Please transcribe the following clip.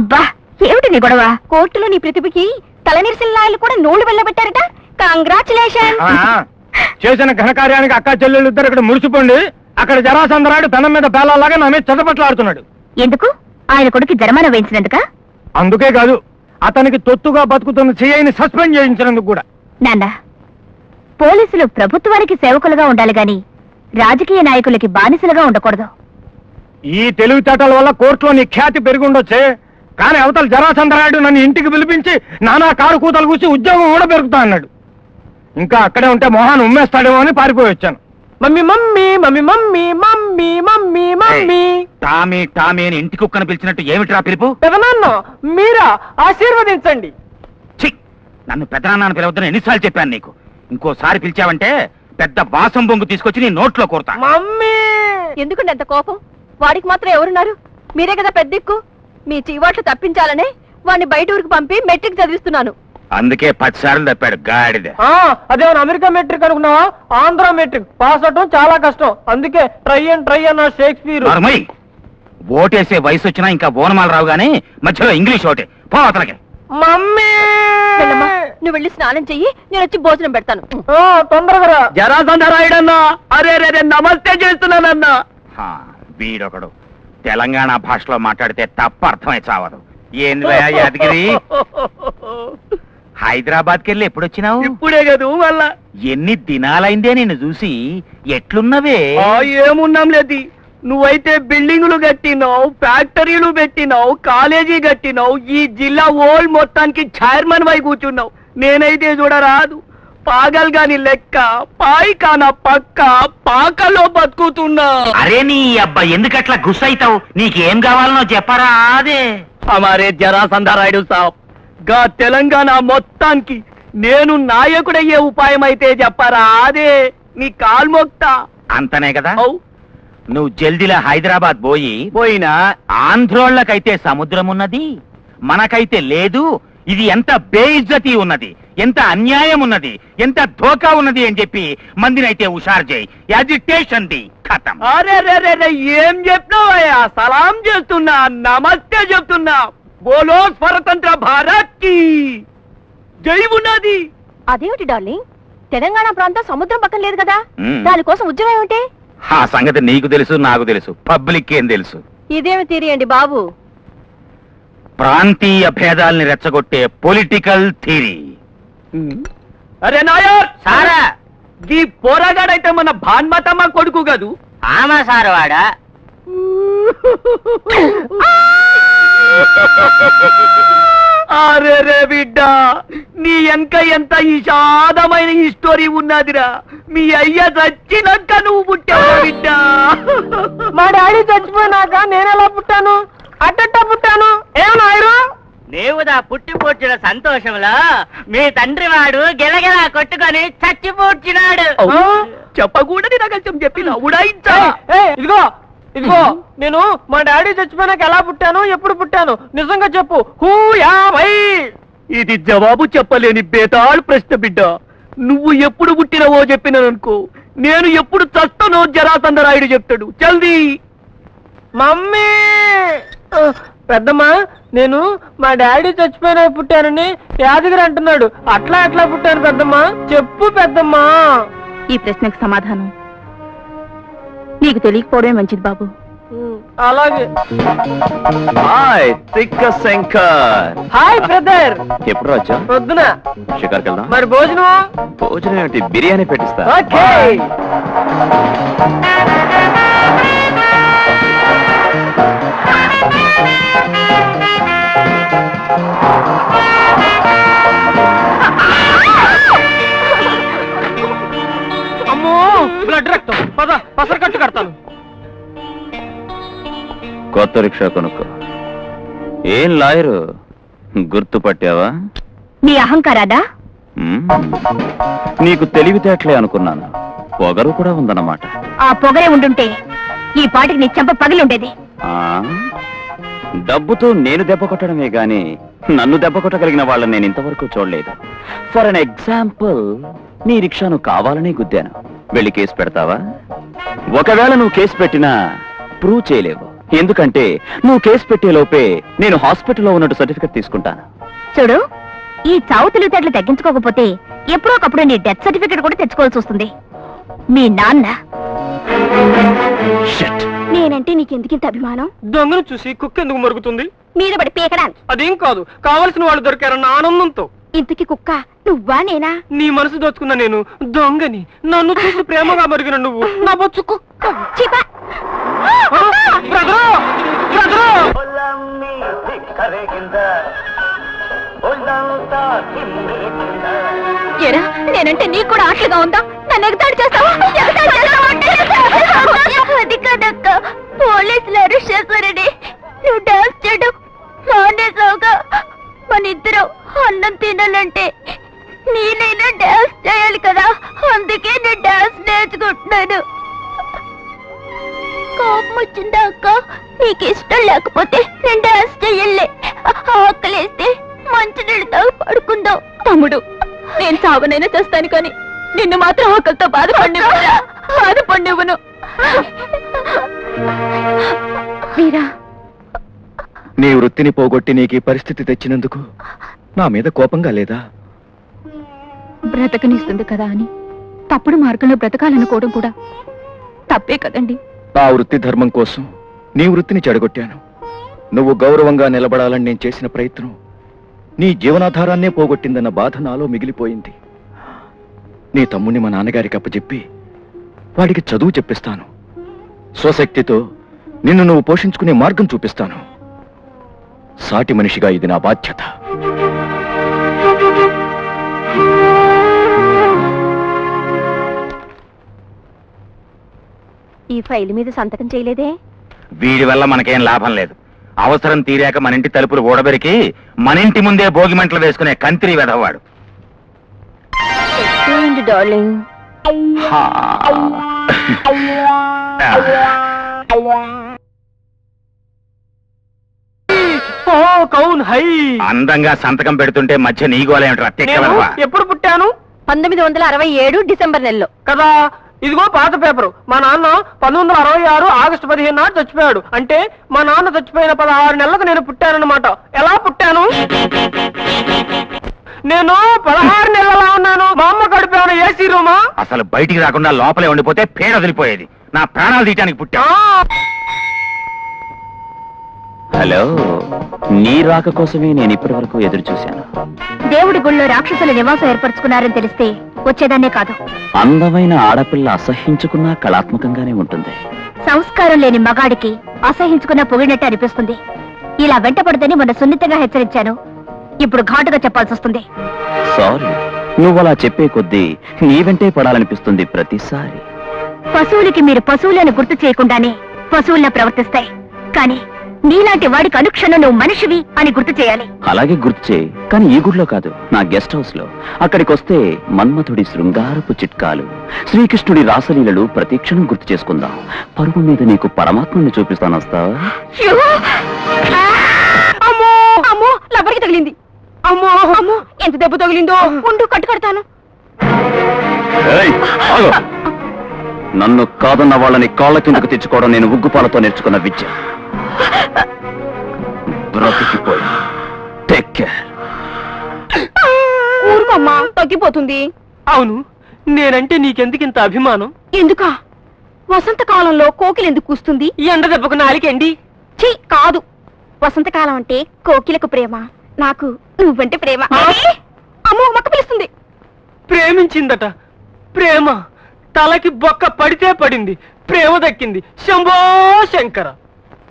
అబ్బా ఏమిటి నీ గొడవ? కోర్టులో నీ ప్రతిభకి తలనిరిసిల్లాయలు కూడా నోళ్లు వెళ్ళబెట్టారట. కంగ్రాచులేషన్. చేసిన ఘనకార్యానికి అక్క చెల్లెళ్ళు ఇద్దరు ఇక్కడ మురిసిపోండి. అక్కడ జరాసందరాడు పెనం మీద పేలాలాగా నా మీద చెదపట్లాడుతున్నాడు. ఎందుకు? ఆయన కొడుకు జరిమానా వేయించినందుక? అందుకే కాదు, అతనికి తొత్తుగా బతుకుతున్న CIని సస్పెండ్ చేయించినందుకు కూడా. నాన్న, పోలీసులు ప్రభుత్వానికి సేవకులుగా ఉండాలి గాని రాజకీయ నాయకులకి బానిసలుగా ఉండకూడదు. ఈ తెలివితేటల వల్ల కోర్టులో నీ ఖ్యాతి పెరుగుండొచ్చే, కానీ అవతల జరాసందరాయుడు నన్ను ఇంటికి పిలిపించి నానా కారు కూతలు కూసి ఉద్యోగం కూడా పెరుగుతా అన్నాడు. ఇంకా అక్కడే ఉంటే మొహాన్ని ఉమ్మేస్తాడేమో అని పారిపోయి వచ్చాను. Mummy mummy mummy mummy mummy mummy mummy Tommy Tommy అని ఇంటి కుక్కను పిలిచినట్టు ఏమిట్రా పిలుపు? పెదనాన్న మీరా ఆశీర్వదించండి. ఛీ, నన్ను పెదనాన్న పిలవద్దని ఎన్నిసార్లు చెప్పాను నీకు. ఇంకోసారి పిలిచావంటే పెద్ద వాసం బొంగు తీసుకొచ్చి నీ నోట్లో కోరుతా. మమ్మీ ఎందుకండి అంత కోపం? వాడికి మాత్రం ఎవరున్నారు? మీరే కదా పెద్ద దిక్కు. మీ చీవాట్లు తప్పించాలనే వాడిని బయట ఊరికి పంపి మెట్రిక్ చదివిస్తున్నాను. అందుకే 10 సార్లు తప్పాడు గాడిద. అదేమన్నా అమెరికా మెట్రిక్ అనుకున్నావా? ఆంధ్ర మెట్రిక్ పాస్ అవటం చాలా కష్టం. అందుకే ట్రై అన్న షేక్స్పియర్. ఓటేసే వయసు వచ్చినా ఇంకా ఓనమాల రావు గానీ మధ్యలో ఇంగ్లీష్ ఓటే పో అతలకి. మమ్మీ నువ్వు వెళ్ళి స్నానం చెయ్యి, నేను వచ్చి భోజనం పెడతాను. తొందరగా. జరాసందరాయుడన్నా, అరే రే నమస్తే చేస్తున్నానన్నా. వీడొకడు తెలంగాణ భాషలో మాట్లాడితే తప్ప అర్థమై చావదు. ఏంది యాదగిరి, హైదరాబాద్కి వెళ్ళి ఎప్పుడొచ్చినావు? ఇప్పుడే కదూ మళ్ళా. ఎన్ని దినాలైందే నిన్ను చూసి. ఎట్లున్నవే? ఏమున్నాం లేదు, నువ్వైతే బిల్డింగులు కట్టినావు, ఫ్యాక్టరీలు పెట్టినావు, కాలేజీ కట్టినావు, ఈ జిల్లా ఓల్ మొత్తానికి చైర్మన్ వై కూర్చున్నావు. నేనైతే చూడరాదు, పాగల్ గాని లెక్క పాయికాన పక్క పాకలో బతుకుతున్నా. అరే నీ అబ్బా, ఎందుకట్లా గుస్సైతావు? నీకేం కావాలనో చెప్పరా? అదే హమారే జరాసందరాయుడు సాబ్, గా తెలంగాణ మొత్తానికి నేను నాయకుడయ్యే ఉపాయం అయితే చెప్పరా? అదే నీ కాల్మొక్తా. అంతనే కదా. నువ్వు జల్దిలా హైదరాబాద్ పోయినా ఆంధ్రోళ్ళకైతే సముద్రం ఉన్నది, మనకైతే లేదు. ఇది ఎంత బేఇజ్జతి ఉన్నది, ఎంత అన్యాయం ఉన్నది, ఎంత ధోకా ఉన్నది అని చెప్పి మందినైతే హుషారు చేయి. యాజిటేషన్ ది ఖతం. అరే రే ఏం చెప్పినావయ్యా? సలాం చేస్తున్నా, నమస్తే చెప్తున్నా. బోలో స్వతంత్ర భారత్ కి జై ఉన్నది. అదేమిటి డార్లింగ్, తెలంగాణ ప్రాంతం సముద్రం పక్కన లేదు కదా, మ్మ్. దానికోసం ఉద్యమం ఏమిటి? ఆ సంగతి నీకు తెలుసు, నాకు తెలుసు, పబ్లిక్ ఏం తెలుసు. ఇదేమి తీరియండి బాబు. ప్రాంతీయ భేదాల్ని రెచ్చగొట్టే పొలిటికల్ థియరీ. అరే నాయర్ సారా, ఈ పోరాగాడైతే మన భాన్మతమ్మ కొడుకు కదూ? ఆమా సార్ వాడా. అరే రే బిడ్డ, నీ వెనక ఎంత విషాదమైన హిస్టరీ ఉన్నదిరా. మీ అయ్య చచ్చినాక నువ్వు పుట్టావు బిడ్డ. మా డాడీ చచ్చిపోయినాక నేనెలా పుట్టాను? అట్టట్ట పుట్టాను. ఏమన్నాయరు? దేవుదా పుట్టిపోడ్చిన సంతోషంలో మీ తండ్రి వాడు గిలగిలా కొట్టుకొని చచ్చిపోడ్చినాడు. చెప్పకూడదు రహస్యం చెప్పిన ఉడాయించా. ఇదిగో ఇదిగో, నేను మా డాడీ చచ్చిపోయినాక ఎలా పుట్టాను, ఎప్పుడు పుట్టాను? నిజంగా చెప్పు. హూ యా భై? ఇది జవాబు చెప్పలేని బేతాళ్ ప్రశ్న బిడ్డ. నువ్వు ఎప్పుడు పుట్టినవో చెప్పిననుకో, నేను ఎప్పుడు చస్తానో జరాసందరాయుడు చెప్తాడు. జల్దీ. మమ్మీ పెద్దమ్మా, నేను మా డాడీ చచ్చిపోయినా పుట్టానని యాదగిరి అంటున్నాడు. అట్లా ఎట్లా పుట్టాను పెద్దమ్మా? చెప్పు పెద్దమ్మా. ఈ ప్రశ్నకు సమాధానం నీకు తెలియకపోవడమే మంచిది బాబు. అలాగే. హాయ్ తిక్క శంకర్. Hi brother. ఎప్పుడు వచ్చా? పొద్దున. షికార్కి వెళ్దాం. మరి భోజనం? భోజనం ఏమిటి, బిర్యానీ పెట్టిస్తా. ఓకే. అమ్మో, బ్లడ్ రక్తం. పద, పసరు కట్టు కడతాను. కొత్త రిక్షా కొనుక్కో. ఏం లాయరు, గుర్తుపట్టావా? నీ అహంకారాదా? నీకు తెలివితేటలే అనుకున్నాను, పొగరు కూడా ఉందన్నమాట. ఆ పొగరే ఉండుంటే ఈ పాటికి నీ చెంప పగిలుండేది. ఆ, డబ్బుతో నేను దెబ్బ కొట్టడమే గాని నన్ను దెబ్బ కొట్టగలిగిన వాళ్ళని నేను ఇంతవరకు చూడలేదు. ఫర్ అన్ ఎగ్జాంపుల్, నీ రిక్షాను కావాలని గుద్దాను. వెళ్ళి కేసు పెడతావా? ఒకవేళ నువ్వు కేసు పెట్టినా ప్రూవ్ చేయలేవు. ఎందుకంటే నువ్వు కేసు పెట్టే లోపే నేను హాస్పిటల్లో ఉన్నట్టు సర్టిఫికెట్ తీసుకుంటాను. చూడు, ఈ చావు తెలివితేటలు తగ్గించుకోకపోతే ఎప్పుడో ఒకప్పుడు నీ డెత్ సర్టిఫికెట్ కూడా తెచ్చుకోవాల్సి వస్తుంది. మీ నాన్న Shit. నేనంటే నీకెందుకింత అభిమానం? దొంగను చూసి కుక్క ఎందుకు మరుగుతుంది? మీద పడి పీకడానికి. అదేం కాదు, కావలసిన వాళ్ళు దొరికారన్న ఆనందంతో. ఇంతకి కుక్క నువ్వా నేనా? నీ మనసు దోచుకున్న నేను దొంగని, నన్ను చూసి ప్రేమగా మరిగిన నువ్వు నా బొచ్చు కుక్క. చీపా! బ్రదరు! బ్రదరు! ఏరా, నేనంటే నీకు కూడా ఆటలుగా ఉందా? నన్ను ఎగతాడు చేస్తావా? అది కదక్క, పోలీసులు అరెస్ట్ చేశారని నువ్వు డాన్స్ చేయడం మానేసావుగా. మన ఇద్దరం అన్నం తినాలంటే నేనైనా డాన్స్ చేయాలి కదా, అందుకే నేను డాన్స్ నేర్చుకుంటున్నాను. కోపం వచ్చిందా అక్క? నీకు ఇష్టం లేకపోతే నేను డాన్స్ చెయ్యలే. ఆకలేస్తే మంచినీళ్ళు తాగి పడుకుందాం. తమ్ముడు, నేను సాగునైనా చేస్తాను కానీ నిన్ను మాత్రం ఆకలితో బాధపడివ్వను. వీరా, నీ వృత్తిని పోగొట్టి నీకు ఈ పరిస్థితి తెచ్చినందుకు నా మీద కోపంగా లేదా? బ్రతకనిస్తుంది కదా అని తప్పుడు మార్గంలో బ్రతకాలనుకోవడం కూడా తప్పే కదండి. నా వృత్తి ధర్మం కోసం నీ వృత్తిని చెడగొట్టాను. నువ్వు గౌరవంగా నిలబడాలని నేను చేసిన ప్రయత్నం నీ జీవనాధారాన్నే పోగొట్టిందన్న బాధ నాలో మిగిలిపోయింది. నీ తమ్ముణ్ణి మా నాన్నగారికి అప్పచెప్పి వాడికి చదువు చెప్పిస్తాను. స్వశక్తితో నిన్ను నువ్వు పోషించుకునే మార్గం చూపిస్తాను. సాటి మనిషిగా ఇది నా బాధ్యత. ఈ ఫైల్ మీద సంతకం చేయలేదే? వీడి వల్ల మనకేం లాభం లేదు. అవసరం తీరాక మన ఇంటి తలుపులు ఊడబెరికి మన ఇంటి ముందే భోగి మంటలు వేసుకునే కంత్రి వెధవాడు. డార్లింగ్, హా. ఓ కౌన్ హై. అందంగా సంతకం పెడుతుంటే మధ్య నీ గోలేమిట్రా నేను తెక్కవెధవా? ఎప్పుడు పుట్టాను 1967 డిసెంబర్ నెలలో. కదా? ఇదిగో పాత పేపరు. మా నాన్న 1966 ఆగస్టు 15 నాడు చచ్చిపోయాడు. అంటే మా నాన్న చచ్చిపోయిన 16 నెలలకు నేను పుట్టానన్నమాట. ఎలా పుట్టాను? నేను 16 నెలలా ఉన్నాను. మా అమ్మ గడిపాను ఏసీ రూమా. అసలు బయటికి రాకుండా లోపలే ఉండిపోతే పేడ వదిలిపోయేది. నా ప్రాణాలు తీయటానికి పుట్టా. హలో, నీ రాక కోసమే నేను ఇప్పటి వరకు ఎదురు చూశాను. దేవుడి గుళ్ళో రాక్షసుల నివాసం ఏర్పరచుకున్నారని తెలిస్తే వచ్చేదాన్నే కాదు. అందమైన ఆడపిల్ల అసహ్యించుకున్నా కళాత్మకంగానే ఉంటుంది. సంస్కారం లేని మగాడికి అసహించుకున్న పొగిడినట్టు అనిపిస్తుంది. ఇలా వెంటపడదని మొన్న సున్నితంగా హెచ్చరించాను. ఇప్పుడు ఘాటుగా చెప్పాల్సి వస్తుంది. సారీ, నువ్వలా చెప్పే కొద్దీ నీ వెంటే పడాలనిపిస్తుంది ప్రతిసారి. పశువులకి మీరు పశువులను గుర్తు చేయకుండానే పశువుల్లా ప్రవర్తిస్తాయి. కానీ నీలాంటి వాడికి అనుక్షణం నువ్వు మనిషివి అని గుర్తు చేయాలి. అలాగే గుర్తు చేయి, కానీ ఈ గుడిలో కాదు, నా గెస్ట్ హౌస్ లో. అక్కడికి వస్తే మన్మథుడి శృంగారపు చిట్కాలు, శ్రీకృష్ణుడి రాసలీలలు ప్రతిక్షణం గుర్తు చేసుకుందాం. పరుగు మీద నీకు పరమాత్మని చూపిస్తాను. వస్తావా? అమ్మో అమ్మో, లబ్బరికి తగిలింది. అమ్మో అమ్మో, ఎంత దెబ్బ తగిలిందో. ఉండు, కట్టు కడతాను. ఏయ్, ఆగు. నన్ను కాదన్న వాళ్ళని కాళ్ళ కిందకు తెచ్చుకోవడం నేను ఉగ్గుపాలతో నేర్చుకున్న విద్య. బ్రతికిపోయి టేక్ కేర్. ఊరుకోమ్మా, తగ్గిపోతుంది. అవును, నేనంటే నీకెందుకింత అభిమానం? ఎందుకా? వసంతకాలంలో కోకిల ఎందుకు కూస్తుంది? ఈ ఎండ దెబ్బకు నాలికండి. ఛీ, కాదు. వసంతకాలం అంటే కోకిలకు ప్రేమ, నాకు నువ్వంటే ప్రేమ. అమ్మో, మక్క పిలుస్తుంది. ప్రేమించిందట. ప్రేమ తలకి బొక్క పడితే పడింది, ప్రేమ దక్కింది. శంభో శంకర.